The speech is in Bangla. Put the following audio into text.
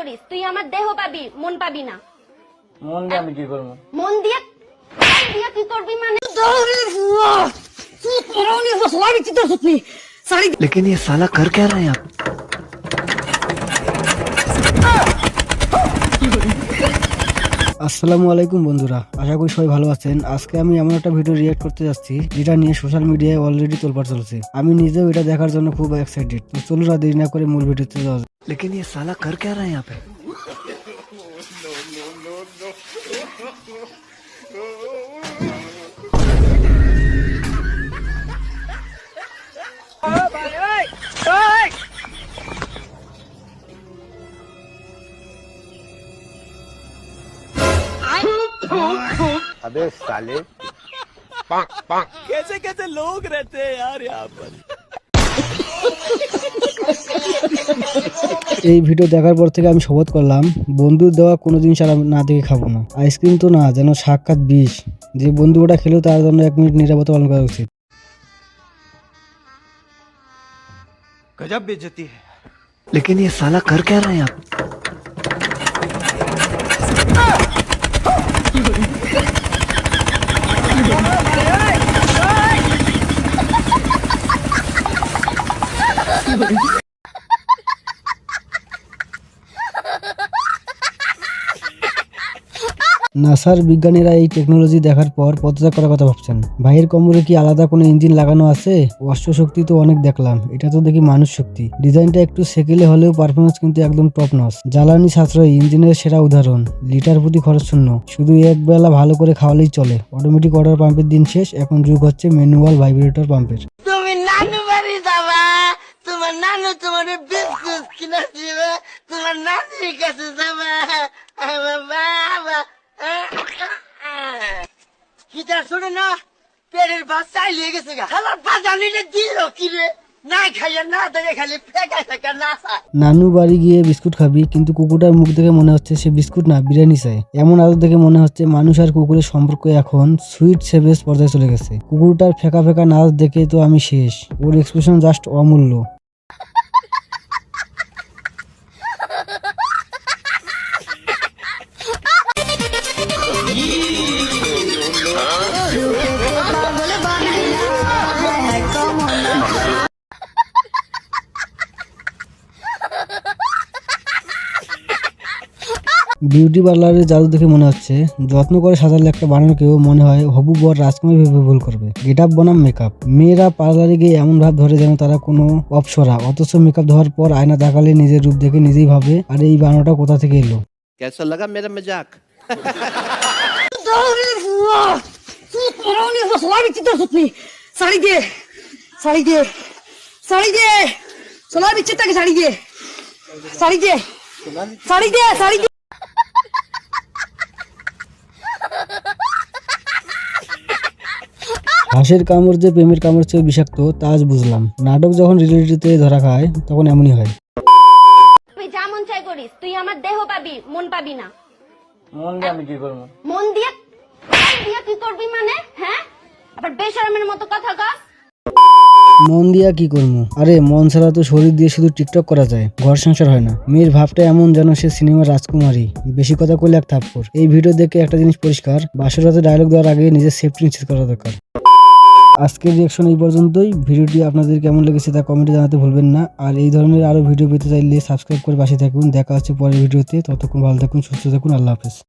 করিস, তুই আমার দেহ পাবি, মন পাবি না। মন দিয়ে আমি কি করবো? মন দিয়ে কি করবি মানে? लेकिन ये साला कर क्या रहे हैं आप? আসসালামু আলাইকুম বন্ধুরা, আশা করি সবাই ভালো আছেন। আজকে আমি এমন একটা ভিডিও রিয়েক্ট করতে যাচ্ছি যেটা নিয়ে সোশ্যাল মিডিয়ায় অলরেডি তোলপাড় চলছে। আমি নিজেও এটা দেখার জন্য খুব এক্সাইটেড। তো চলুন আর দেরি না করে মূল ভিডিওতে যাওয়া যাক। लेकिन ये साला कर क्या रहे हैं यहाँ पे? अबे साले कैसे कैसे लोग रहते हैं यार यहाँ पर। এই ভিডিও দেখার পর থেকে আমি শপথ করলাম বন্ধুর দেওয়া কোনো জিনিস আর আমি না দেখে খাবো না। আইসক্রিম তো না, যেন সাক্ষাৎ বিষ। যে বন্ধু ওটা খেলেও তার জন্য 1 মিনিট নিরাপত্তা পালন করা উচিত। गजब बेइज्जती है। लेकिन ये साला कर क्या रहे हैं आप? নাসার বিজ্ঞানীরা এই টেকনোলজি দেখার পর পদত্যাগ করার কথা ভাবছেন। ভাইয়ের কোমরে কি আলাদা কোনো ইঞ্জিন লাগানো আছে? অশ্ব শক্তি তো অনেক দেখলাম, এটা তো দেখি মানুষ শক্তি। ডিজাইনটা একটু সেকেলে হলেও পারফরমেন্স কিন্তু একদম টপ নচ। জ্বালানি সাশ্রয়ী, ইঞ্জিনের সেরা উদাহরণ। লিটার প্রতি খরচ শূন্য, শুধু এক বেলা ভালো করে খাওয়ালেই চলে। অটোমেটিক ওয়াটার পাম্পের দিন শেষ, এখন যুগ হচ্ছে ম্যানুয়াল ভাইব্রেটর পাম্পের। তুমি নানু বাড়ি যাবা, তোমার নানু তোমার বিস্কুট কিনে দিবে, তোমার নানির কাছে যাবা। বাবা কিটা শোনো না, পেটের ভাত চাইলে গেছে গা। আমার বাজানি দিল কিরে, না খাইয়া না দেখে খালি ফেঁকা ফেঁকা না চায়। নানু বাড়ি গিয়ে বিস্কুট খাবি, কিন্তু কুকুরটার মুখ দেখে মনে হচ্ছে সে বিস্কুট না বিরিয়ানি চায়। এমন আদর দেখে মনে হচ্ছে মানুষ আর কুকুরের সম্পর্ক এখন সুইট সেভেজ পর্যায়ে চলে গেছে। কুকুরটার ফেঁকা ফেঁকা নাচ দেখে তো আমি শেষ। ওর এক্সপ্রেশন জাস্ট অমূল্য। বিউটি পার্লারের জাদু দেখে মনে হচ্ছে যত্ন করে সাজালে একটা বানানোকেও মনে হয় হবু বর রাজকুমারী ভেবে ভুল করবে। গেট আপ বনাম মেকআপ। মেয়েরা পার্লারে গিয়ে এমন ভাব ধরে যেন তারা কোনো অপসরা, অথচ মেকআপ ধোয়ার পর আয়না তাকালে নিজের রূপ দেখে নিজেই ভাবে আর এই বানানোটা কোথা থেকে এলো। कैसा लगा मेरा मजाक? শাড়ি দে, শাড়ি দে, শাড়ি দে, সোনার বিচ্ছেদটাকে শাড়ি দে, শাড়ি দে, শাড়ি দে, শাড়ি দে। হাঁসের কামড় যে প্রেমের কামড় চেয়ে বিষাক্ত তা আজ বুঝলাম। নাটক যখন রিয়েলিটিতে ধরা খায় তখন এমনই হয়। তুই যা মন চাই করিস, তুই আমার দেহ পাবি, মন পাবি না। মন দিয়ে আমি কি করবো? মন দিয়ে কি করবি মানে? হ্যাঁ, আবার বেশরমের মতো কথা কস। মন দিয়া কি করবো? আরে মন ছাড়া তো শরীর দিয়ে শুধু টিকটক করা যায়, ঘর সংসার হয় না। মেয়ের ভাবটা এমন যেন সে সিনেমার রাজকুমারী। বেশি কথা কইলে এক থাপ্পড়। এই ভিডিও দেখে একটা জিনিস পরিষ্কার, বাসর রাতে ডায়লগ দেওয়ার আগে নিজের সেফটি নিশ্চিত করা দরকার। আজকের রিঅ্যাকশন এই পর্যন্তই। ভিডিওটি আপনাদের কেমন লেগেছে তা কমেন্টে জানাতে ভুলবেন না। আর এই ধরনের আরো ভিডিও পেতে চাইলে সাবস্ক্রাইব করে পাশে থাকুন। দেখা হচ্ছে পরের ভিডিওতে। ততক্ষণ ভালো থাকুন, সুস্থ থাকুন। আল্লাহ হাফেজ।